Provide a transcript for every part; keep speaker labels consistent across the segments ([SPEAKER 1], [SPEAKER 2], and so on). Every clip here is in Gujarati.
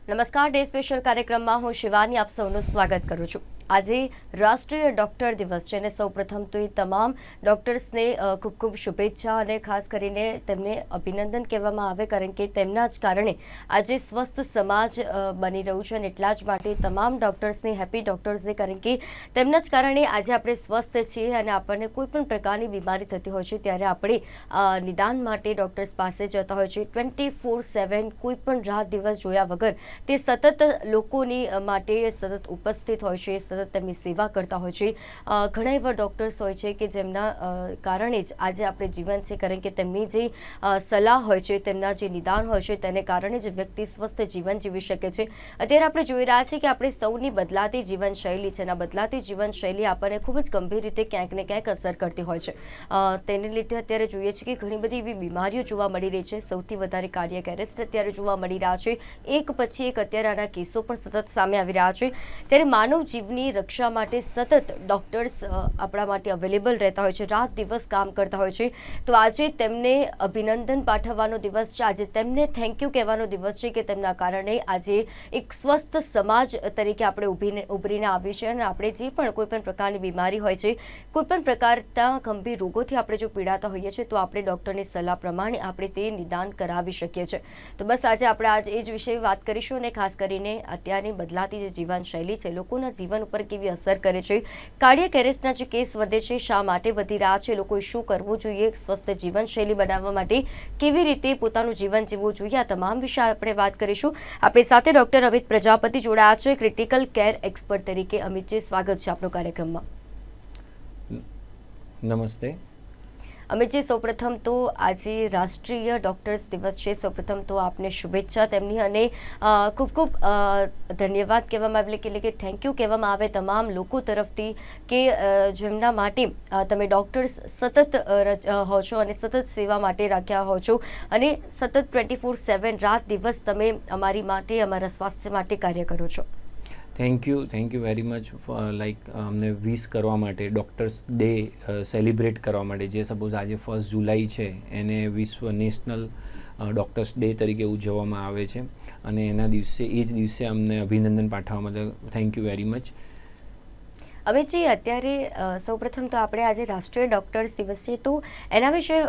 [SPEAKER 1] નમસ્કાર, ડે સ્પેશિયલ કાર્યક્રમમાં હું શિવાની આપ સૌનું સ્વાગત કરું છું। આજે રાષ્ટ્રીય ડોક્ટર દિવસ છે અને સૌપ્રથમ તો એ તમામ ડોક્ટર્સને ખૂબ ખૂબ શુભેચ્છા અને ખાસ કરીને તેમને અભિનંદન કહેવામાં આવે, કારણ કે તેમના જ કારણે આજે સ્વસ્થ સમાજ બની રહ્યું છે અને એટલા જ માટે તમામ ડોક્ટર્સને હેપી ડોક્ટર્સ ડે, કારણ કે તેમના જ કારણે આજે આપણે સ્વસ્થ છીએ અને આપણને કોઈ પણ પ્રકારની બીમારી થતી હોય છે ત્યારે આપણે નિદાન માટે ડોક્ટર્સ પાસે જતા હોય છે। 24/7 કોઈ પણ રાત દિવસ જોયા વગર તે સતત લોકોની માટે સતત ઉપસ્થિત હોય છે, સતત તેમની સેવા કરતા હોય છે। ઘણા એવા ડૉક્ટર્સ હોય છે કે જેમના કારણે જ આજે આપણે જીવન છે, કારણ કે તેમની જે સલાહ હોય છે, તેમના જે નિદાન હોય છે તેને કારણે જ વ્યક્તિ સ્વસ્થ જીવન જીવી શકે છે। અત્યારે આપણે જોઈ રહ્યા છીએ કે આપણે સૌની બદલાતી જીવનશૈલી છે અને બદલાતી જીવનશૈલી આપણને ખૂબ જ ગંભીર રીતે ક્યાંક ને ક્યાંક અસર કરતી હોય છે। તેને લીધે અત્યારે જોઈએ છીએ કે ઘણી બધી એવી બીમારીઓ જોવા મળી રહી છે। સૌથી વધારે કાર્ડિયક એરેસ્ટ અત્યારે જોવા મળી રહ્યા છે, એક પછી એક અત્યારે આના કેસો પણ સતત સામે આવી રહ્યા છે। ત્યારે માનવ જીવની રક્ષા માટે સતત ડૉક્ટર્સ આપણા માટે અવેલેબલ રહેતા હોય છે, રાત દિવસ કામ કરતા હોય છે। તો આજે તેમને અભિનંદન પાઠવવાનો દિવસ છે, આજે તેમને થેન્ક યુ કહેવાનો દિવસ છે કે તેમના કારણે આજે એક સ્વસ્થ સમાજ તરીકે આપણે ઉભરીને આવી છે અને આપણે જે પણ કોઈ પણ પ્રકારની બીમારી હોય છે, કોઈ પણ પ્રકારના ગંભીર રોગોથી આપણે જો પીડાતા હોઈએ છીએ તો આપણે ડૉક્ટરની સલાહ પ્રમાણે આપણે તે નિદાન કરાવી શકીએ છીએ। તો બસ આજે આપણે એ જ વિશે વાત કરીશું અને ખાસ કરીને અત્યારની બદલાતી જે જીવનશૈલી છે, લોકોના જીવન ઉપર કેવી અસર કરે છે, કાર્ડિયક એરેસ્ટના જે કેસ વધે છે, શા માટે વધી રહ્યા છે, લોકોએ શું કરવું જોઈએ, સ્વસ્થ જીવનશૈલી બનાવવા માટે કેવી રીતે પોતાનું જીવન જીવવું જોઈએ, આ તમામ વિશે આપણે વાત કરીશું। આપણી સાથે ડૉક્ટર અમિત પ્રજાપતિ જોડાયા છે, ક્રિટિકલ કેર એક્સપર્ટ તરીકે। અમિતજી, સ્વાગત છે આપનો કાર્યક્રમમાં।
[SPEAKER 2] નમસ્તે
[SPEAKER 1] અમિતજી, સૌપ્રથમ તો આજે રાષ્ટ્રીય ડૉક્ટર્સ દિવસ છે, સૌપ્રથમ તો આપને શુભેચ્છા તેમની અને ખૂબ ખૂબ ધન્યવાદ કહેવામાં આવે, એટલે કે થેન્ક યુ કહેવામાં આવે તમામ લોકો તરફથી કે જેમના માટે તમે ડૉક્ટર્સ સતત હો છો અને સતત સેવા માટે રાખ્યા હો છો અને સતત 24/7 રાત દિવસ તમે અમારી માટે, અમારા સ્વાસ્થ્ય માટે કાર્ય કરો છો।
[SPEAKER 2] થેન્ક યુ વેરી મચ અમને વિશ કરવા માટે, ડૉક્ટર્સ ડે સેલિબ્રેટ કરવા માટે, જે સપોઝ આજે 1 જુલાઈ છે એને વિશ્વ નેશનલ ડૉક્ટર્સ ડે તરીકે ઉજવવામાં આવે છે અને એ જ દિવસે અમને અભિનંદન પાઠવવા માટે thank you very much.
[SPEAKER 1] Amitji, અત્યારે સૌપ્રથમ તો આપણે આજે રાષ્ટ્રીય ડૉક્ટર્સ દિવસ છે તો એના વિશે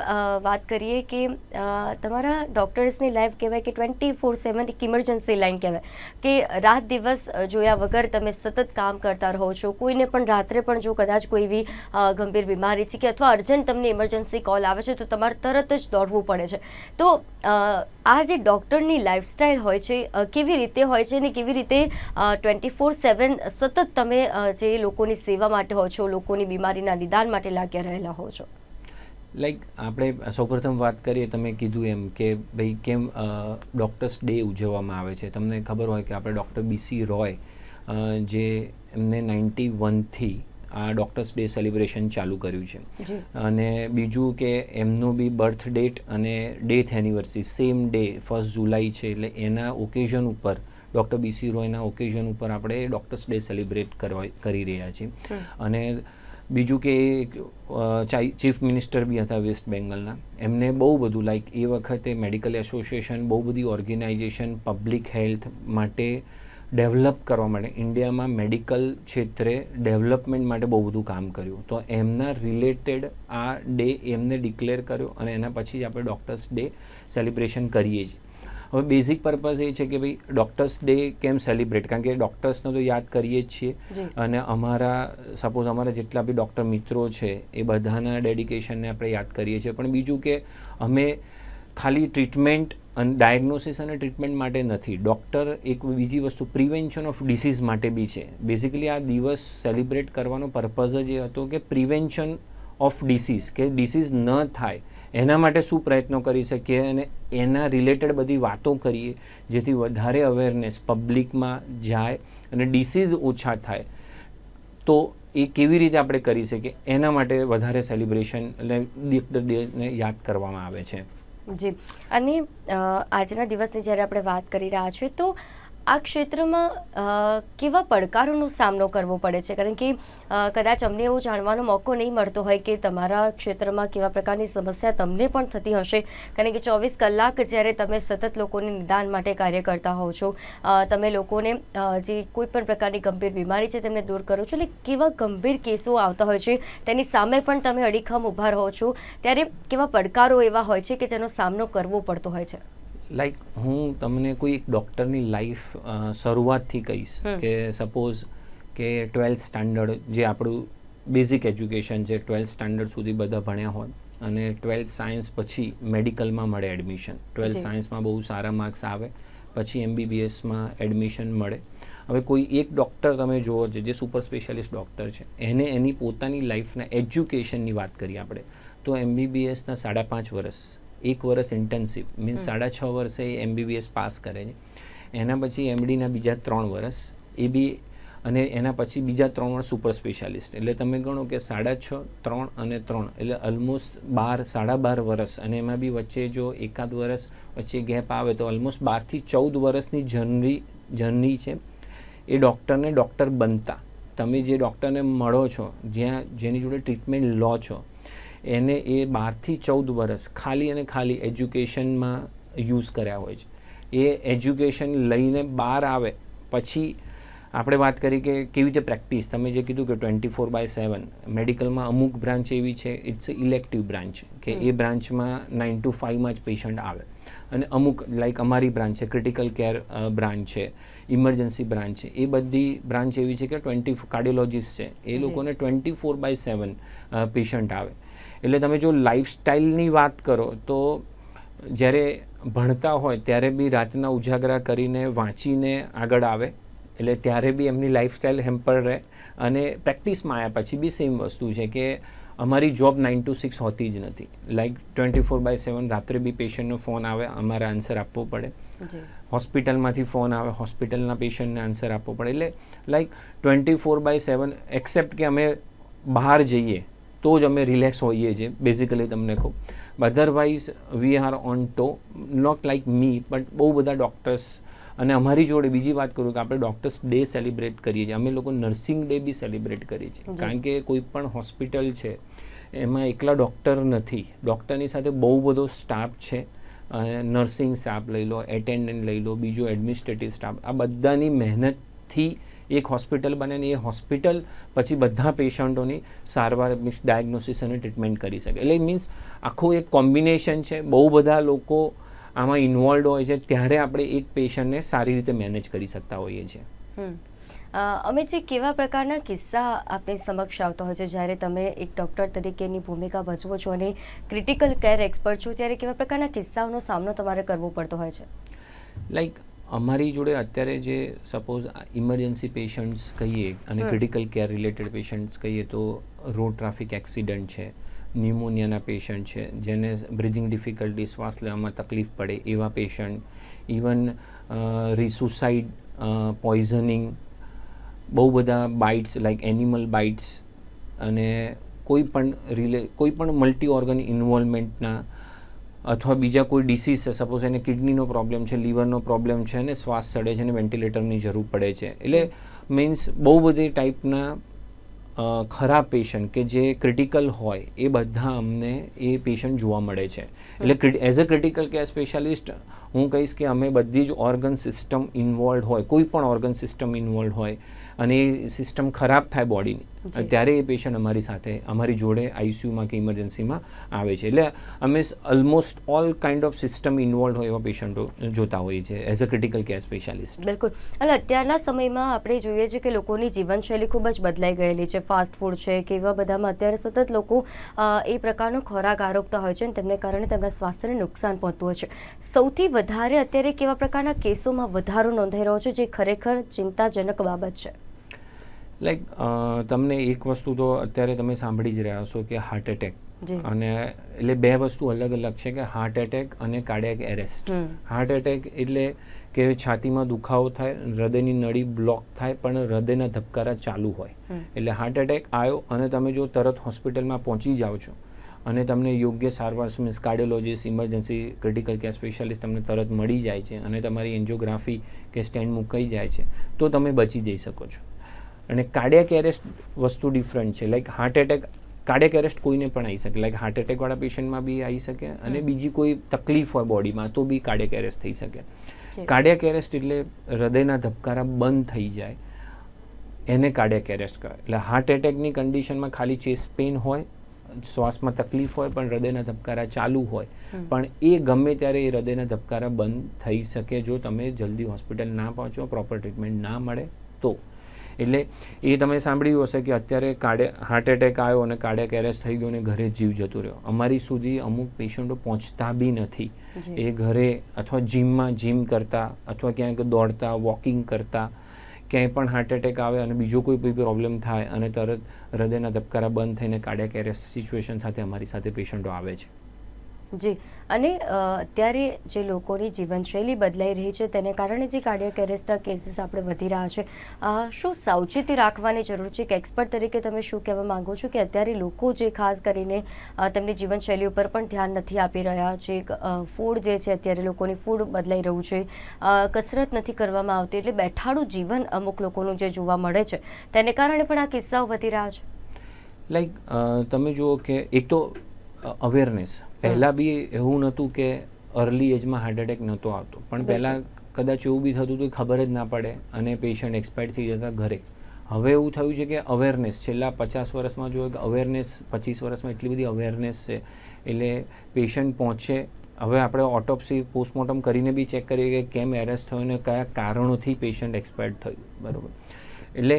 [SPEAKER 1] વાત કરીએ કે તમારા ડૉક્ટર્સની લાઈફ કહેવાય કે 24/7 એક ઇમરજન્સી લાઈન કહેવાય કે રાત દિવસ જોયા વગર તમે સતત કામ કરતા રહો છો। કોઈને પણ રાત્રે પણ જો કદાચ કોઈ એવી ગંભીર બીમારી છે કે અથવા અર્જન્ટ તમને ઇમરજન્સી કોલ આવે છે તો તમારે તરત જ દોડવું પડે છે। તો આ જે ડૉક્ટરની લાઈફસ્ટાઈલ હોય છે કેવી રીતે હોય છે અને કેવી રીતે 24/7 સતત તમે જે લોકોની સેવા માટે હો છો, લોકોની બીમારીના નિદાન માટે લાગ્યા રહેલા હો છો?
[SPEAKER 2] આપણે સૌપ્રથમ વાત કરીએ, તમે કીધું એમ કે ભાઈ કેમ ડૉક્ટર્સ ડે ઉજવવામાં આવે છે। તમને ખબર હોય કે આપણે ડૉક્ટર BC રોય જે એમને 91થી આ ડૉક્ટર્સ ડે સેલિબ્રેશન ચાલુ કર્યું છે અને બીજું કે એમનું બી બર્થ ડેટ અને ડેથ એનિવર્સરી સેમ ડે 1 જુલાઈ છે, એટલે એના ઓકેઝન ઉપર ડૉક્ટર BC રોયના ઓકેઝન ઉપર આપણે ડૉક્ટર્સ ડે સેલિબ્રેટ કરી રહ્યા છીએ। અને બીજું કે ચીફ મિનિસ્ટર બી હતા વેસ્ટ બેંગલના, એમને બહુ બધું એ વખતે મેડિકલ એસોસિએશન, બહુ બધી ઓર્ગેનાઇઝેશન પબ્લિક હેલ્થ માટે ડેવલપ કરવા માટે, ઇન્ડિયામાં મેડિકલ ક્ષેત્રે ડેવલપમેન્ટ માટે બહુ બધું કામ કર્યું। તો એમના રિલેટેડ આ ડે એમને ડિક્લેર કર્યો અને એના પછી જ આપણે ડૉક્ટર્સ ડે સેલિબ્રેશન કરીએ છીએ। હવે બેઝિક પર્પઝ એ છે કે ભાઈ ડૉક્ટર્સ ડે કેમ સેલિબ્રેટ, કારણ કે ડૉક્ટર્સને તો યાદ કરીએ જ છીએ અને અમારા જેટલા બી ડૉક્ટર મિત્રો છે એ બધાના ડેડિકેશનને આપણે યાદ કરીએ છીએ, પણ બીજું કે અમે ખાલી ટ્રીટમેન્ટ અને ડાયગ્નોસિસ અને ટ્રીટમેન્ટ માટે નથી, ડૉક્ટર એક બીજી વસ્તુ પ્રિવેન્શન ઓફ ડિસીઝ માટે બી છે। બેઝિકલી આ દિવસ સેલિબ્રેટ કરવાનો પર્પઝ જ એ હતો કે પ્રિવેન્શન ઓફ ડિસીઝ, કે ડિસીઝ ન થાય એના માટે શું પ્રયત્નો કરી શકીએ અને એના રિલેટેડ બધી વાતો કરીએ જેથી વધારે અવેરનેસ પબ્લિકમાં જાય અને ડિસીઝ ઓછા થાય। તો એ કેવી રીતે આપણે કરી શકીએ એના માટે વધારે સેલિબ્રેશન એટલે ડૉક્ટર ડેને યાદ કરવામાં આવે છે।
[SPEAKER 1] જી, અને આજના દિવસની જ્યારે આપણે વાત કરી રહ્યા છીએ તો આ ક્ષેત્રમાં કેવા પડકારોનો સામનો કરવો પડે છે? કારણ કે કદાચ અમને એવો જાણવાનો મોકો નહીં મળતો હોય કે તમારા ક્ષેત્રમાં કેવા પ્રકારની સમસ્યા તમને પણ થતી હશે, કારણ કે 24 કલાક જ્યારે તમે સતત લોકોને નિદાન માટે કાર્ય કરતા હોવ છો, તમે લોકોને જે કોઈ પણ પ્રકારની ગંભીર બીમારી છે તેમને દૂર કરો છો, એટલે કેવા ગંભીર કેસો આવતા હોય છે તેની સામે પણ તમે અડીખમ ઊભા રહો છો, ત્યારે કેવા પડકારો એવા હોય છે કે જેનો સામનો કરવો પડતો હોય છે?
[SPEAKER 2] લાઈક હું તમને કોઈ એક ડૉક્ટરની લાઈફ શરૂઆતથી કહીશ કે સપોઝ કે 12th સ્ટાન્ડર્ડ જે આપણું બેઝિક એજ્યુકેશન છે, 12th સ્ટાન્ડર્ડ સુધી બધા ભણ્યા હોય અને 12th સાયન્સ પછી મેડિકલમાં મળે એડમિશન, 12th સાયન્સમાં બહુ સારા માર્ક્સ આવે પછી MBBSમાં એડમિશન મળે. હવે કોઈ એક ડૉક્ટર તમે જુઓ જે સુપર સ્પેશિયાલિસ્ટ ડૉક્ટર છે, એને એની પોતાની લાઈફના એજ્યુકેશનની વાત કરીએ આપણે તો MBBSના 5.5 વર્ષ, 1 વર્ષ ઇન્ટર્નશીપ મીન્સ 6.5 વર્ષે MBBS પાસ કરે છે, એના પછી MDના બીજા 3 વર્ષ એ બી, અને એના પછી બીજા 3 વર્ષ સુપર સ્પેશિયાલિસ્ટ, એટલે તમે ગણો કે 6.5, 3 અને 3 એટલે ઓલમોસ્ટ 12 વર્ષ, અને એમાં બી વચ્ચે જો એકાદ વર્ષ વચ્ચે ગેપ આવે તો ઓલમોસ્ટ 12 થી 14 વર્ષની જર્ની છે એ ડૉક્ટરને ડૉક્ટર બનતા. તમે જે ડૉક્ટરને મળો છો, જેની જોડે ટ્રીટમેન્ટ લો છો, એને એ 12 થી 14 વર્ષ ખાલી અને ખાલી એજ્યુકેશનમાં યુઝ કર્યા હોય છે. એ એજ્યુકેશન લઈને બહાર આવે પછી આપણે વાત કરી કે કેવી રીતે પ્રેક્ટિસ, તમે જે કીધું કે 24/7 મેડિકલમાં અમુક બ્રાન્ચ એવી છે, ઇટ્સ ઇલેક્ટિવ બ્રાન્ચ કે એ બ્રાન્ચમાં 9 to 5માં જ પેશન્ટ આવે, અને અમુક લાઈક અમારી બ્રાન્ચ છે, ક્રિટિકલ કેર બ્રાન્ચ છે, ઇમરજન્સી બ્રાન્ચ છે, એ બધી બ્રાન્ચ એવી છે કે કાર્ડિયોલોજિસ્ટ છે, એ લોકોને 24/7 પેશન્ટ આવે. એટલે તમે જો લાઈફસ્ટાઈલની વાત કરો તો જ્યારે ભણતા હોય ત્યારે બી રાતના ઉજાગરા કરીને વાંચીને આગળ આવે, એટલે ત્યારે બી એમની લાઈફસ્ટાઈલ હેમ્પર રહે, અને પ્રેક્ટિસમાં આવ્યા પછી બી સેમ વસ્તુ છે કે અમારી જોબ 9 to 6 હોતી જ નથી, લાઈક 24/7 રાત્રે બી પેશન્ટનો ફોન આવે, અમારે આન્સર આપવો પડે, હોસ્પિટલમાંથી ફોન આવે, હોસ્પિટલના પેશન્ટને આન્સર આપવો પડે, એટલે લાઈક 24/7 એક્સેપ્ટ કે અમે બહાર જઈએ તો જ અમે રિલેક્સ હોઈએ છીએ બેઝિકલી, તમને કહું. Otherwise we are on to, not like me but બહુ બધા ડૉક્ટર્સ. અને અમારી જોડે બીજી વાત કરું કે આપણે ડૉક્ટર્સ ડે સેલિબ્રેટ કરીએ છીએ, અમે લોકો નર્સિંગ ડે બી સેલિબ્રેટ કરીએ છીએ, કારણ કે કોઈ પણ હોસ્પિટલ છે એમાં એકલા ડૉક્ટર નથી, ડૉક્ટરની સાથે બહુ બધો સ્ટાફ છે, નર્સિંગ સ્ટાફ લઈ લો, એટેન્ડન્ટ લઈ લો, બીજો એડમિનિસ્ટ્રેટિવ સ્ટાફ, આ બધાની મહેનતથી એક હોસ્પિટલ બને ને એ હોસ્પિટલ પછી બધા પેશન્ટોની સારવાર મીન્સ ડાયગ્નોસિસ અને ટ્રીટમેન્ટ કરી શકે. એટલે મીન્સ આખું એક કોમ્બિનેશન છે, બહુ બધા લોકો આમાં ઇન્વોલ્વ હોય છે, ત્યારે આપણે એક પેશન્ટને સારી રીતે મેનેજ કરી શકતા હોઈએ છીએ.
[SPEAKER 1] અમિતજી, કેવા પ્રકારના કિસ્સા આપની સમક્ષ આવતા હોય છે જ્યારે તમે એક ડૉક્ટર તરીકેની ભૂમિકા ભજવો છો અને ક્રિટિકલ કેર એક્સપર્ટ છો, ત્યારે કેવા પ્રકારના કિસ્સાઓનો સામનો તમારે કરવો પડતો હોય છે?
[SPEAKER 2] લાઈક અમારી જોડે અત્યારે જે સપોઝ ઇમરજન્સી પેશન્ટ્સ કહીએ અને ક્રિટિકલ કેર રિલેટેડ પેશન્ટ્સ કહીએ તો રોડ ટ્રાફિક એક્સિડન્ટ છે, ન્યુમોનિયાના પેશન્ટ છે, જેને બ્રિધિંગ ડિફિકલ્ટી, શ્વાસ લેવામાં તકલીફ પડે એવા પેશન્ટ, ઇવન સુસાઇડ, પોઈઝનિંગ, બહુ બધા બાઇટ્સ લાઈક એનિમલ બાઇટ્સ, અને કોઈ પણ મલ્ટી ઓર્ગન ઇન્વોલ્વમેન્ટના, અથવા બીજા કોઈ ડિસીઝ છે, સપોઝ એને કિડનીનો પ્રોબ્લેમ છે, લીવરનો પ્રોબ્લેમ છે, અને શ્વાસ ચડે છે અને વેન્ટિલેટરની જરૂર પડે છે. એટલે મીન્સ બહુ બધી ટાઈપના ખરાબ પેશન્ટ કે જે ક્રિટિકલ હોય એ બધા અમને એ પેશન્ટ જોવા મળે છે. એટલે as a critical care specialist હું કહીશ કે અમે બધી જ ઓર્ગન સિસ્ટમ ઇન્વોલ્વ હોય, કોઈ પણ ઓર્ગન સિસ્ટમ ઇન્વોલ્વ હોય અને એ સિસ્ટમ ખરાબ થાય બોડીની, ત્યારે એ પેશન્ટ અમારી સાથે, અમારી જોડે આઈસીયુમાં કે ઇમરજન્સીમાં આવે છે. એટલે અમે almost all kind of system involve હોય એવા પેશન્ટો જોતા હોઈએ છીએ as a critical care specialist.
[SPEAKER 1] બિલકુલ. અને અત્યારના સમયમાં આપણે જોઈએ છીએ કે લોકોની જીવનશૈલી ખૂબ જ બદલાઈ ગયેલી છે, ફાસ્ટ ફૂડ છે કે એવા બધામાં અત્યારે સતત લોકો એ પ્રકારનો ખોરાક આરોગતા હોય છે અને તેમને કારણે તેમના સ્વાસ્થ્યને નુકસાન પહોંચતું હોય છે. સૌથી વધારે અત્યારે કેવા પ્રકારના કેસોમાં વધારો નોંધાઈ રહ્યો છે, જે ખરેખર ચિંતાજનક બાબત છે?
[SPEAKER 2] લાઈક તમને એક વસ્તુ તો અત્યારે તમે સાંભળી જ રહ્યા છો કે હાર્ટ એટેક, અને એટલે બે વસ્તુ અલગ અલગ છે કે હાર્ટ એટેક અને કાર્ડિયાક એરેસ્ટ. હાર્ટ એટેક એટલે કે છાતીમાં દુખાવો થાય, હૃદયની નળી બ્લોક થાય પણ હૃદયના ધબકારા ચાલુ હોય, એટલે હાર્ટ એટેક આવ્યો અને તમે જો તરત હોસ્પિટલમાં પહોંચી જાઓ છો અને તમને યોગ્ય સારવાર means cardiologist, emergency, critical care specialist તમને તરત મળી જાય છે અને તમારી એન્જિયોગ્રાફી કે સ્ટેન્ટ મુકાઈ જાય છે તો તમે બચી જઈ શકો છો. અને કાર્ડિયાક એરેસ્ટ વસ્તુ ડિફરન્ટ છે. Like heart attack, cardiac arrest કોઈને પણ આવી શકે. લાઈક હાર્ટ એટેકવાળા પેશન્ટમાં બી આવી શકે અને બીજી કોઈ તકલીફ હોય બોડીમાં તો બી કાર્ડિયાક એરેસ્ટ થઈ શકે. કાર્ડિયાક એરેસ્ટ એટલે હૃદયના ધબકારા બંધ થઈ જાય એને કાર્ડિયાક એરેસ્ટ કહેવાય. એટલે હાર્ટ એટેકની કન્ડિશનમાં ખાલી ચેસ્ટ પેઇન હોય, શ્વાસમાં તકલીફ હોય પણ હૃદયના ધબકારા ચાલુ હોય, પણ એ ગમે ત્યારે એ હૃદયના ધબકારા બંધ થઈ શકે જો તમે જલ્દી હોસ્પિટલ ના પહોંચો, પ્રોપર ટ્રીટમેન્ટ ના મળે તો. એટલે એ તમે સાંભળ્યું હશે કે અત્યારે હાર્ટ એટેક આવ્યો અને કાર્ડિયાક એરેસ્ટ થઈ ગયો અને ઘરે જીવ જતો રહ્યો. અમારી સુધી અમુક પેશન્ટો પહોંચતા બી નથી. એ ઘરે અથવા જીમ કરતા અથવા ક્યાંક દોડતા, વોકિંગ કરતા ક્યાંય પણ હાર્ટ એટેક આવે અને બીજો કોઈ પ્રોબ્લેમ થાય અને તરત હૃદયના ધબકારા બંધ થઈને કાર્ડિયાક એરેસ્ટ સિચ્યુએશન સાથે અમારી સાથે પેશન્ટો આવે છે.
[SPEAKER 1] જી. અને અત્યારે જે લોકોની જીવનશૈલી બદલાઈ રહી છે તેને કારણે જે કાર્ડિયાક એરેસ્ટના કેસીસ આપણે વધી રહ્યા છે, શું સાવચેતી રાખવાની જરૂર છે? કે એક્સપર્ટ તરીકે તમે શું કહેવા માંગો છો કે અત્યારે લોકો જે ખાસ કરીને તેમની જીવનશૈલી ઉપર પણ ધ્યાન નથી આપી રહ્યા, જે ફૂડ જે છે અત્યારે લોકોની ફૂડ બદલાઈ રહ્યું છે, કસરત નથી કરવામાં આવતી, એટલે બેઠાડું જીવન અમુક લોકોનું જે જોવા મળે છે તેને કારણે પણ આ કિસ્સાઓ વધી રહ્યા છે.
[SPEAKER 2] લાઈક તમે જુઓ કે એક તો અવેરનેસ પહેલાં બી એવું નહોતું કે અર્લી એજમાં હાર્ટ એટેક નહોતો આવતો, પણ પહેલાં કદાચ એવું બી થતું હતું ખબર જ ના પડે અને પેશન્ટ એક્સપાયર થઈ જતા ઘરે. હવે એવું થયું છે કે અવેરનેસ છેલ્લા 50 વર્ષમાં જોઈએ કે અવેરનેસ 25 વર્ષમાં એટલી બધી અવેરનેસ છે એટલે પેશન્ટ પહોંચે. હવે આપણે ઓટોપ્સી, પોસ્ટમોર્ટમ કરીને બી ચેક કરીએ કે કેમ એરેસ્ટ થયો અને કયા કારણોથી પેશન્ટ એક્સપાયર્ડ થયું. બરાબર. એટલે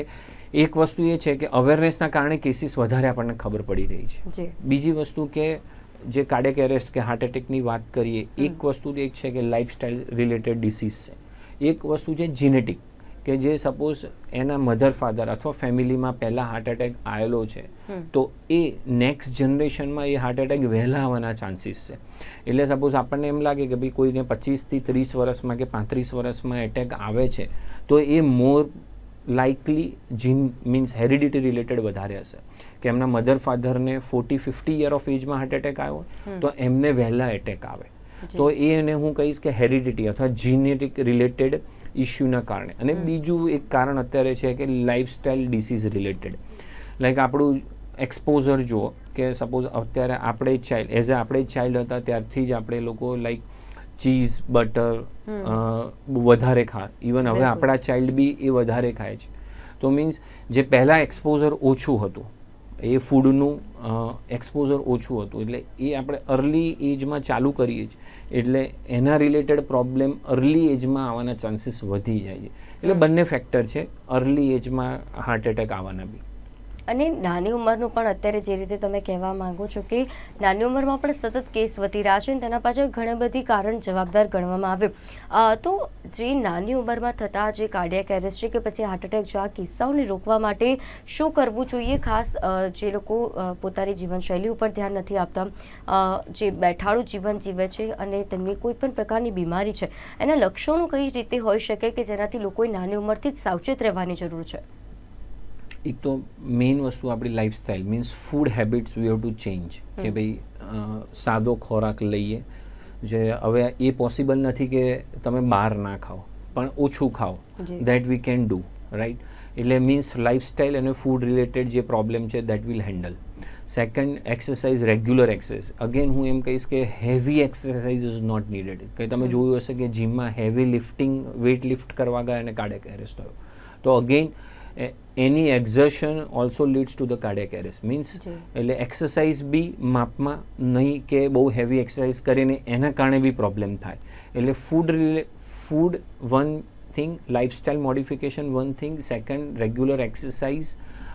[SPEAKER 2] એક વસ્તુ એ છે કે અવેરનેસના કારણે કેસીસ વધારે આપણને ખબર પડી રહી છે. બીજી વસ્તુ કે જે કાર્ડિયાક એરેસ્ટ કે હાર્ટ એટેકની વાત કરીએ, એક વસ્તુ એક છે કે લાઇફસ્ટાઇલ રિલેટેડ ડિસીઝ છે. એક વસ્તુ છે જીનેટિક, કે જે સપોઝ એના મધર ફાધર અથવા ફેમિલીમાં પહેલાં હાર્ટ એટેક આવેલો છે તો એ નેક્સ્ટ જનરેશનમાં એ હાર્ટ એટેક વહેલા આવવાના ચાન્સીસ છે. એટલે સપોઝ આપણને એમ લાગે કે ભાઈ કોઈને 25 થી 30 વર્ષમાં કે 35 વર્ષમાં એટેક આવે છે તો એ more likely gene means heredity related વધારે હશે કે એમના મધર ફાધરને 40-50 યર ઓફ એજમાં હાર્ટ એટેક આવ્યો તો એમને વહેલા એટેક આવે. તો એને હું કહીશ કે હેરિડિટી અથવા જીનેટિક રિલેટેડ ઇસ્યુના કારણે. અને બીજું એક કારણ અત્યારે છે કે લાઇફસ્ટાઇલ ડિસીઝ રિલેટેડ. લાઈક આપણું એક્સપોઝર જુઓ કે સપોઝ અત્યારે આપણે ચાઇલ્ડ હતા ત્યારથી જ આપણે લોકો લાઈક ચીઝ, બટર વધારે ખાય. ઇવન હવે આપણા ચાઇલ્ડ બી એ વધારે ખાય છે. તો મીન્સ જે પહેલાં એક્સપોઝર ઓછું હતું એ ફૂડનું એક્સપોઝર ઓછું હતું એટલે એ આપણે અર્લી એજમાં ચાલુ કરીએ છીએ એટલે એના રિલેટેડ પ્રોબ્લેમ અર્લી એજમાં આવવાના ચાન્સીસ વધી જાય છે. એટલે બંને ફેક્ટર છે અર્લી એજમાં હાર્ટ એટેક આવવાના બી.
[SPEAKER 1] અને નાની ઉંમરનું પણ અત્યારે જે રીતે તમે કહેવા માંગો છો કે નાની ઉંમરમાં પણ સતત કેસ વધી રહ્યા છે અને તેના પાછળ ઘણા બધી કારણ જવાબદાર ગણવામાં આવે, તો જે નાની ઉંમરમાં થતા જે કાર્ડિયાક એરેસ્ટ છે કે પછી હાર્ટ એટેક જેવા કિસ્સાઓને રોકવા માટે શું કરવું જોઈએ? ખાસ જે લોકો પોતાની જીવનશૈલી ઉપર ધ્યાન નથી આપતા, જે બેઠાડું જીવન જીવે છે અને તેમની કોઈ પણ પ્રકારની બીમારી છે, એના લક્ષણો કઈ રીતે હોઈ શકે કે જેનાથી લોકોએ નાની ઉંમરથી જ સાવચેત રહેવાની જરૂર છે?
[SPEAKER 2] એક તો મેઇન વસ્તુ આપણી lifestyle means food habits we have to change. કે ભાઈ સાદો ખોરાક લઈએ, જે હવે એ પોસિબલ નથી કે તમે બહાર ના ખાઓ પણ ઓછું ખાઓ, that we can do, right? એટલે મીન્સ લાઈફસ્ટાઈલ અને ફૂડ રિલેટેડ જે પ્રોબ્લેમ છે that will handle. Second, exercise, regular exercise. Again હું એમ કહીશ કે heavy exercise is not needed. કે તમે જોયું હશે કે જીમમાં હેવી લિફ્ટિંગ, વેઇટ લિફ્ટ કરવા ગયા અને કાર્ડિયાક એરેસ્ટ થયો. તો અગેન એની exertion also leads to the cardiac arrest. Means એટલે એક્સરસાઇઝ બી માપમાં નહીં કે બહુ હેવી એક્સરસાઇઝ કરીને એના કારણે બી પ્રોબ્લેમ થાય. એટલે food one thing, lifestyle modification one thing, second regular exercise,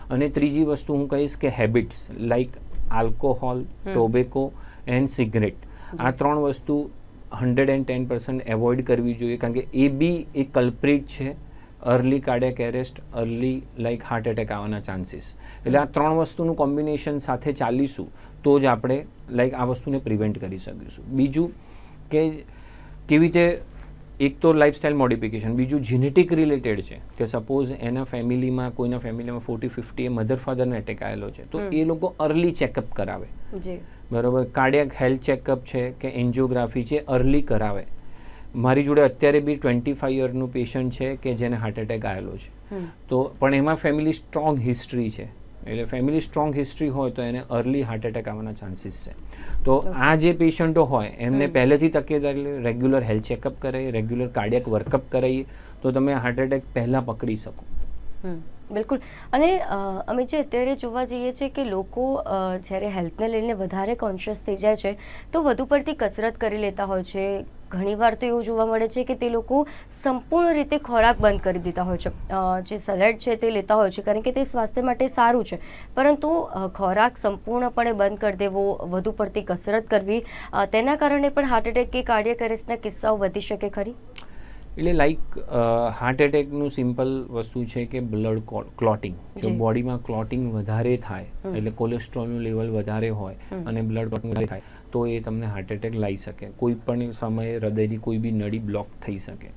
[SPEAKER 2] અને ત્રીજી વસ્તુ હું કહીશ કે habits like alcohol, tobacco and cigarette. આ ત્રણ વસ્તુ 110% એવોઇડ કરવી જોઈએ કારણ કે એ બી એક કલ્પ્રિટ છે early cardiac arrest, early like heart attack આવવાના ચાન્સીસ. એટલે આ ત્રણ વસ્તુનું કોમ્બિનેશન સાથે ચાલીશું તો જ આપણે લાઈક આ વસ્તુને પ્રિવેન્ટ કરી શકીશું. બીજું કે કેવી રીતે એક તો લાઇફસ્ટાઇલ મોડિફિકેશન, બીજું જેનેટિક રિલેટેડ છે કે સપોઝ એના ફેમિલીમાં કોઈના ફેમિલીમાં 40-50 એ મધર ફાધરને એટેક આવેલો છે તો એ લોકો અર્લી ચેકઅપ કરાવે, બરાબર. કાર્ડિયાક હેલ્થ ચેકઅપ છે કે એન્જિયોગ્રાફી છે અર્લી કરાવે. મારી જોડે અત્યારે બી 25 યરનું પેશન્ટ છે કે જેને હાર્ટ એટેક આવેલો છે, તો પણ એમાં ફેમિલી સ્ટ્રોંગ હિસ્ટ્રી છે, એટલે ફેમિલી સ્ટ્રોંગ હિસ્ટ્રી હોય તો એને અર્લી હાર્ટ એટેક આવવાના ચાન્સીસ છે. તો આ જે પેશન્ટો હોય એમને પહેલેથી તકેદારી રેગ્યુલર હેલ્થ ચેકઅપ કરાવીએ, રેગ્યુલર કાર્ડિયાક વર્કઅપ કરાવીએ તો તમે હાર્ટ એટેક પહેલાં પકડી શકો.
[SPEAKER 1] બિલકુલ. અને અમે જે અત્યારે જોવા જઈએ છીએ કે લોકો જ્યારે હેલ્થને લઈને વધારે કોન્શિયસ થઈ જાય છે તો વધુ પડતી કસરત કરી લેતા હોય છે. ઘણીવાર તો એવું જોવા મળે છે કે તે લોકો સંપૂર્ણ રીતે ખોરાક બંધ કરી દેતા હોય છે. જે સલાડ છે તે લેતા હોય છે કારણ કે તે સ્વાસ્થ્ય માટે સારું છે, પરંતુ ખોરાક સંપૂર્ણપણે બંધ કરી દેવો, વધુ પડતી કસરત કરવી, તેના કારણે પણ હાર્ટ એટેક કે કાર્ડિયાક એરેસ્ટના કિસ્સાઓ વધી શકે ખરી?
[SPEAKER 2] એટલે લાઈક હાર્ટ એટેકનું સિમ્પલ વસ્તુ છે કે બ્લડ ક્લોટિંગ. જો બોડીમાં ક્લોટિંગ વધારે થાય એટલે કોલેસ્ટ્રોલનું લેવલ વધારે હોય અને બ્લડ ક્લોટિંગ વધારે થાય તો એ તમને હાર્ટ એટેક લાવી શકે. કોઈ પણ સમયે હૃદયની કોઈ બી નળી બ્લોક થઈ શકે.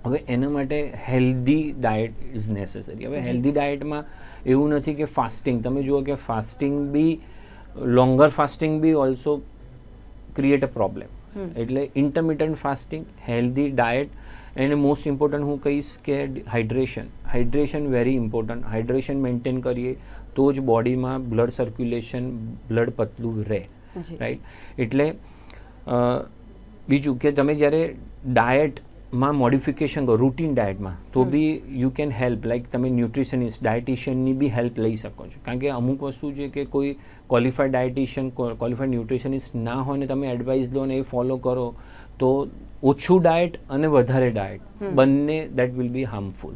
[SPEAKER 2] હવે એના માટે હેલ્ધી ડાયટ ઇઝ નેસેસરી. હવે હેલ્ધી ડાયટમાં એવું નથી કે ફાસ્ટિંગ, તમે જુઓ કે fasting be, longer fasting be also create a problem. એટલે ઇન્ટરમિટન્ટ ફાસ્ટિંગ, હેલ્ધી ડાયટ, એને મોસ્ટ ઇમ્પોર્ટન્ટ હું કહીશ કે hydration very important. Hydration maintain કરીએ તો જ બોડીમાં બ્લડ સર્ક્યુલેશન, બ્લડ પતલું રહે, રાઈટ. એટલે બીજું કે તમે જ્યારે ડાયટમાં મોડિફિકેશન કરો રૂટીન ડાયટમાં તો બી યુ કેન હેલ્પ, લાઈક તમે ન્યુટ્રિશનિસ્ટ, ડાયટિશિયનની બી હેલ્પ લઈ શકો છો. કારણ કે અમુક વસ્તુ છે કે કોઈ ક્વોલિફાઈડ ડાયટિશિયન, ક્વોલિફાઈડ ન્યુટ્રિશનિસ્ટ ના હોય ને તમે એડવાઇસ લો ને એ ફોલો કરો તો ઓછું ડાયટ અને વધારે ડાયટ બંને દેટ વિલ બી હાર્મફુલ.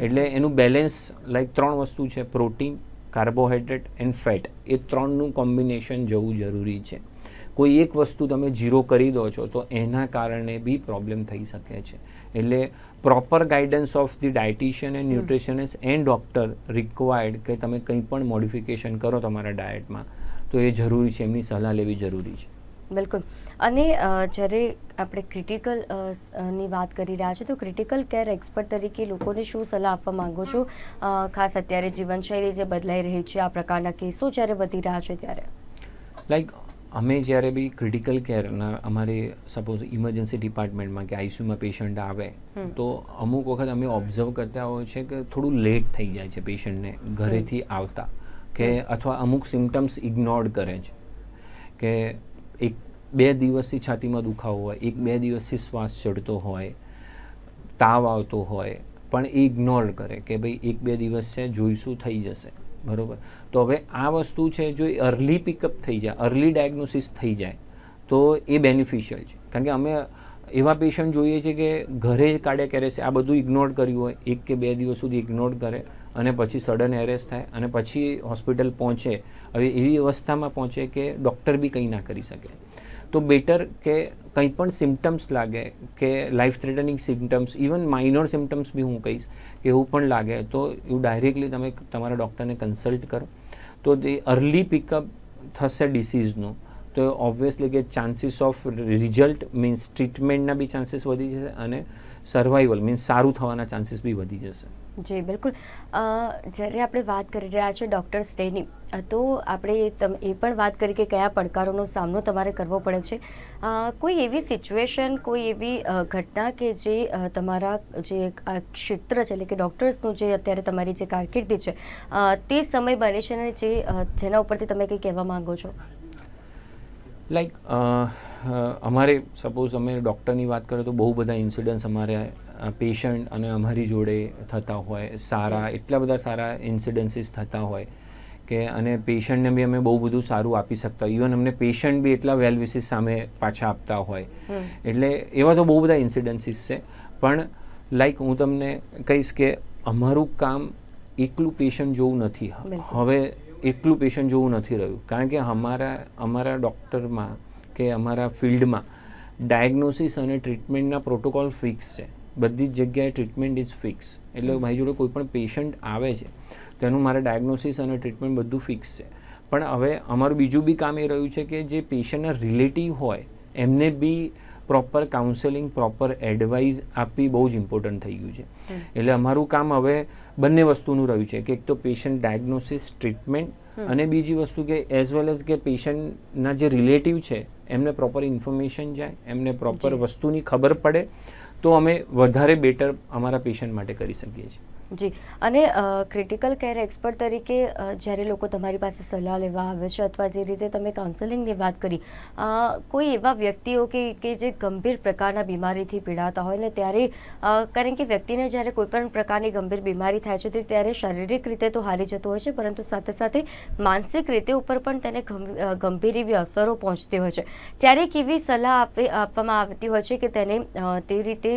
[SPEAKER 2] એટલે એનું બેલેન્સ, લાઈક 3 વસ્તુ છે, પ્રોટીન, કાર્બોહાઈડ્રેટ એન્ડ ફેટ, એ 3નું કોમ્બિનેશન જવું જરૂરી છે. કોઈ એક વસ્તુ તમે ઝીરો કરી દો છો તો એના કારણે બી પ્રોબ્લેમ થઈ શકે છે. એટલે proper guidance of the dietitian and nutritionist and doctor required કે તમે કંઈ પણ મોડિફિકેશન કરો તમારા ડાયટમાં તો એ જરૂરી છે, એમની સલાહ લેવી જરૂરી છે.
[SPEAKER 1] બિલકુલ. અને જ્યારે આપણે ક્રિટિકલ ની વાત કરી રહ્યા છીએ તો ક્રિટિકલ કેર એક્સપર્ટ તરીકે લોકોને શું સલાહ આપવા માંગો છો, ખાસ અત્યારે જીવનશૈલી જે બદલાઈ રહી છે, આ પ્રકારના કેસો જ્યારે વધી રહ્યા છે ત્યારે?
[SPEAKER 2] લાઈક અમે જ્યારે બી ક્રિટિકલ કેરના, અમારે સપોઝ ઇમરજન્સી ડિપાર્ટમેન્ટમાં કે આઈસીયુમાં પેશન્ટ આવે તો અમુક વખત અમે ઓબ્ઝર્વ કરતા હોય છે કે થોડું લેટ થઈ જાય છે પેશન્ટને ઘરેથી આવતા, કે અથવા અમુક સિમ્ટમ્સ ઇગ્નોર્ડ કરે છે કે 1-2 દિવસથી છાતીમાં દુખાવો હોય, 1-2 દિવસથી શ્વાસ ચડતો હોય, તાવ આવતો હોય, પણ એ ઇગ્નોર કરે કે ભાઈ 1-2 દિવસ છે, જોઈશું, થઈ જશે, બરાબર. તો હવે આ વસ્તુ છે, જો અર્લી પિકઅપ થઈ જાય, અર્લી ડાયગ્નોસિસ થઈ જાય તો એ બેનિફિશિયલ છે. કારણ કે અમે એવા પેશન્ટ જોઈએ છે કે ઘરે જ કાર્ડિયાક એરેસ્ટ, આ બધું ઇગ્નોર કર્યું હોય, 1 કે 2 દિવસ સુધી ઇગ્નોર કરે અને પછી સડન એરેસ્ટ થાય અને પછી હોસ્પિટલ પહોંચે. હવે એવી અવસ્થામાં પહોંચે કે ડૉક્ટર બી કંઈ ના કરી શકે. તો બેટર કે કંઈ પણ સિમ્ટમ્સ લાગે કે life threatening symptoms, even minor symptoms બી હું કહીશ કે એવું પણ લાગે તો એવું ડાયરેક્ટલી તમે તમારા ડૉક્ટરને કન્સલ્ટ કરો તો તે અર્લી પિકઅપ થશે ડિસીઝનું, તો ઓબ્વિયસલી કે ચાન્સીસ ઓફ રિઝલ્ટ મીન્સ ટ્રીટમેન્ટના બી ચાન્સીસ વધી જશે અને સર્વાઈવલ મીન્સ સારું થવાના ચાન્સીસ બી વધી જશે.
[SPEAKER 1] જી બિલકુલ. જ્યારે આપણે વાત કરી રહ્યા છીએ ડૉક્ટર્સ ડેની, તો આપણે એ પણ વાત કરી કે કયા પડકારોનો સામનો તમારે કરવો પડે છે. કોઈ એવી સિચ્યુએશન, કોઈ એવી ઘટના કે જે તમારા જે ક્ષેત્ર છે એટલે કે ડૉક્ટર્સનું જે અત્યારે તમારી જે કારકિર્દી છે તે સમય બને છે અને જેના ઉપરથી તમે કંઈ કહેવા માંગો છો?
[SPEAKER 2] લાઈક અમારે સપોઝ અમે ડૉક્ટરની વાત કરીએ તો બહુ બધા ઇન્સિડન્ટ્સ અમારે પેશન્ટ અને અમારી જોડે થતા હોય, સારા, એટલા બધા સારા ઇન્સિડન્સીસ થતા હોય કે અને પેશન્ટને બી અમે બહુ બધું સારું આપી શકતા હોય, ઇવન અમને પેશન્ટ બી એટલા વેલ વિશિસ સામે પાછા આપતા હોય. એટલે એવા તો બહુ બધા ઇન્સિડન્સીસ છે. પણ લાઈક હું તમને કહીશ કે અમારું કામ એકલું પેશન્ટ જોવું નથી. હવે એકલું પેશન્ટ જોવું નથી રહ્યું, કારણ કે અમારા ડૉક્ટરમાં કે અમારા ફિલ્ડમાં ડાયગ્નોસિસ અને ટ્રીટમેન્ટના પ્રોટોકોલ ફિક્સ છે. બધી જ જગ્યાએ ટ્રીટમેન્ટ ઇઝ ફિક્સ. એટલે મારી જોડે કોઈ પણ પેશન્ટ આવે છે તો એનું મારે ડાયગ્નોસિસ અને ટ્રીટમેન્ટ બધું ફિક્સ છે. પણ હવે અમારું બીજું બી કામ એ રહ્યું છે કે જે પેશન્ટના રિલેટિવ હોય એમને બી પ્રોપર કાઉન્સેલિંગ, પ્રોપર એડવાઇસ આપવી બહુ જ ઇમ્પોર્ટન્ટ થઈ ગયું છે. એટલે અમારું કામ હવે બંને વસ્તુનું રહ્યું છે કે એક તો પેશન્ટ ડાયગ્નોસિસ, ટ્રીટમેન્ટ, અને બીજી વસ્તુ કે એઝ વેલ એઝ કે પેશન્ટના જે રિલેટિવ છે એમને પ્રોપર ઇન્ફોર્મેશન જાય, એમને પ્રોપર વસ્તુની ખબર પડે, તો અમે વધારે બેટર અમારા પેશન્ટ માટે કરી શકીએ છીએ.
[SPEAKER 1] જી, અને ક્રિટિકલ કેર એક્સપર્ટ તરીકે જ્યારે લોકો તમારી પાસે સલાહ લેવા આવે છે અથવા જે રીતે તમે કાઉન્સેલિંગની વાત કરી, કોઈ એવા વ્યક્તિઓ કે જે ગંભીર પ્રકારના બીમારીથી પીડાતા હોય ને ત્યારે, કારણ કે વ્યક્તિને જ્યારે કોઈ પણ પ્રકારની ગંભીર બીમારી થાય છે ત્યારે શારીરિક રીતે તો હારી જતું હોય છે, પરંતુ સાથે સાથે માનસિક રીતે ઉપર પણ તેને ગંભીર એવી અસરો પહોંચતી હોય છે. ત્યારે કેવી સલાહ આપવામાં આવતી હોય છે કે તેને તે રીતે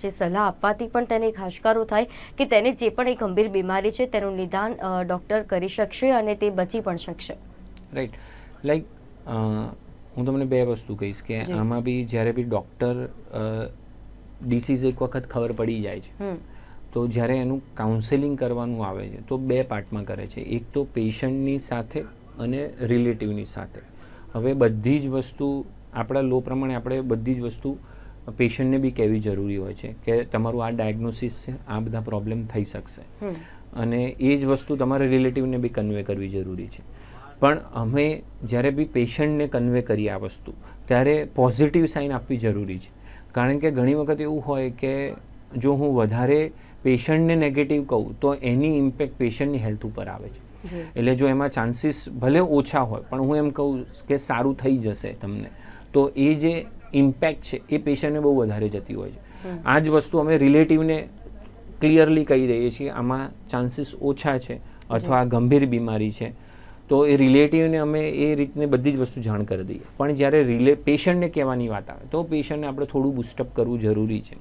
[SPEAKER 1] જે સલાહ આપવાથી પણ તેને એક હાશકારો થાય કે તેને જે પણ એક ગંભીર બીમારી છે તેનું નિદાન ડૉક્ટર કરી શકશે અને તે બચી પણ શકશે?
[SPEAKER 2] રાઈટ, લાઈક હું તમને બે વસ્તુ કહીશ કે આમાં બી જ્યારે બી ડૉક્ટર ડિસીઝ એક વખત ખબર પડી જાય છે તો જ્યારે એનું કાઉન્સેલિંગ કરવાનું આવે છે તો બે પાર્ટમાં કરે છે. એક તો પેશન્ટની સાથે અને રિલેટિવની સાથે. હવે બધી જ વસ્તુ આપણા લો પ્રમાણે આપણે બધી જ વસ્તુ પેશન્ટને બી કહેવી જરૂરી હોય છે કે તમારું આ ડાયગ્નોસિસ છે, આ બધા પ્રોબ્લેમ થઈ શકશે, અને એ જ વસ્તુ તમારે રિલેટિવને બી કન્વે કરવી જરૂરી છે. પણ અમે જ્યારે બી પેશન્ટને કન્વે કરીએ આ વસ્તુ ત્યારે પોઝિટિવ સાઇન આપવી જરૂરી છે. કારણ કે ઘણી વખત એવું હોય કે જો હું વધારે પેશન્ટને નેગેટિવ કહું તો એની ઇમ્પેક્ટ પેશન્ટની હેલ્થ ઉપર આવે છે. એટલે જો એમાં ચાન્સીસ ભલે ઓછા હોય પણ હું એમ કહું કે સારું થઈ જશે તમને, તો એ જે ઇમ્પેક્ટ છે એ પેશન્ટને બહુ વધારે જતી હોય છે. આ જ વસ્તુ અમે રિલેટિવને ક્લિયરલી કહી દઈએ છીએ આમાં ચાન્સીસ ઓછા છે અથવા ગંભીર બીમારી છે, તો એ રિલેટિવને અમે એ રીતને બધી જ વસ્તુ જાણ કરી દઈએ. પણ જ્યારે પેશન્ટને કહેવાની વાત આવે તો પેશન્ટને આપણે થોડું બુસ્ટઅપ કરવું જરૂરી છે.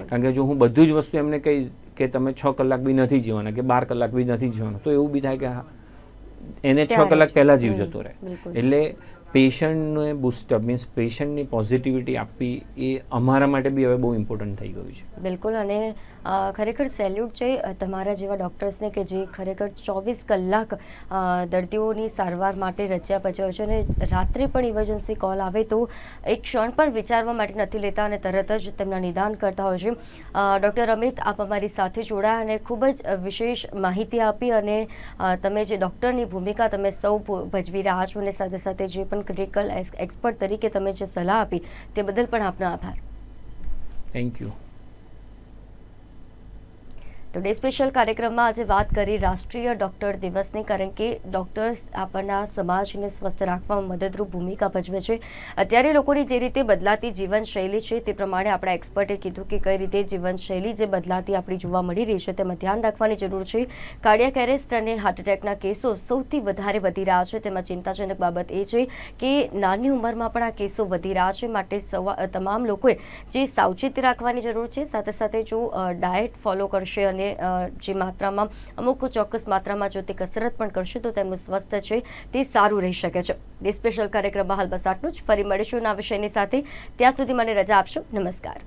[SPEAKER 2] કારણ કે જો હું બધું જ વસ્તુ એમને કહી કે તમે 6 કલાક બી નથી જીવવાના કે 12 કલાક બી નથી જીવવાના, તો એવું બી થાય કે એને 6 કલાક પહેલાં જીવ જતો રહે. એટલે પેશન્ટને બુસ્ટઅપ મીન્સ પેશન્ટની પોઝિટિવિટી આપવી એ અમારા માટે બી હવે બહુ ઇમ્પોર્ટન્ટ થઈ ગયું છે.
[SPEAKER 1] બિલકુલ, અને ખરેખર સેલ્યુટ છે તમારા જેવા ડૉક્ટર્સને કે જે ખરેખર 24 કલાક દર્દીઓની સારવાર માટે રચ્યા પચ્યા છે, અને રાત્રે પણ ઇમરજન્સી કોલ આવે તો એક ક્ષણ પણ વિચારવા માટે નથી લેતા અને તરત જ તેમના નિદાન કરતા હોય છે. ડૉક્ટર અમિત, આપ અમારી સાથે જોડાયા અને ખૂબ જ વિશેષ માહિતી આપી, અને તમે જે ડૉક્ટરની ભૂમિકા તમે સૌ ભજવી રહ્યા છો અને સાથે સાથે જે પણ ક્રિટિકલ એક્સપર્ટ તરીકે તમે જે સલાહ આપી તે બદલ પણ આપનો આભાર.
[SPEAKER 2] Thank you.
[SPEAKER 1] તો ડે સ્પેશિયલ કાર્યક્રમમાં આજે વાત કરી રાષ્ટ્રીય ડૉક્ટર દિવસની, કારણ કે ડૉક્ટર્સ આપણના સમાજને સ્વસ્થ રાખવામાં મદદરૂપ ભૂમિકા ભજવે છે. અત્યારે લોકોની જે રીતે બદલાતી જીવનશૈલી છે તે પ્રમાણે આપણા એક્સપર્ટે કીધું કે કઈ રીતે જીવનશૈલી જે બદલાતી આપણી જોવા મળી રહી છે તેમાં ધ્યાન રાખવાની જરૂર છે. કાર્ડિયાક એરેસ્ટ અને હાર્ટ એટેકના કેસો સૌથી વધારે વધી રહ્યા છે. તેમાં ચિંતાજનક બાબત એ છે કે નાની ઉંમરમાં પણ આ કેસો વધી રહ્યા છે. માટે તમામ લોકોએ જે સાવચેતી રાખવાની જરૂર છે, સાથે સાથે જો ડાયટ ફોલો કરશે અને જે માત્રામાં અમુક ચોક્કસ માત્રામાં જો તે કસરત પણ કરશે તો તેમનું સ્વાસ્થ્ય છે તે સારું રહી શકે છે. ડે સ્પેશિયલ કાર્યક્રમમાં હાલ બસ આટલું જ. ફરી મળીશું નવા વિષયની સાથે. ત્યાં સુધી મને રજા આપશો. નમસ્કાર.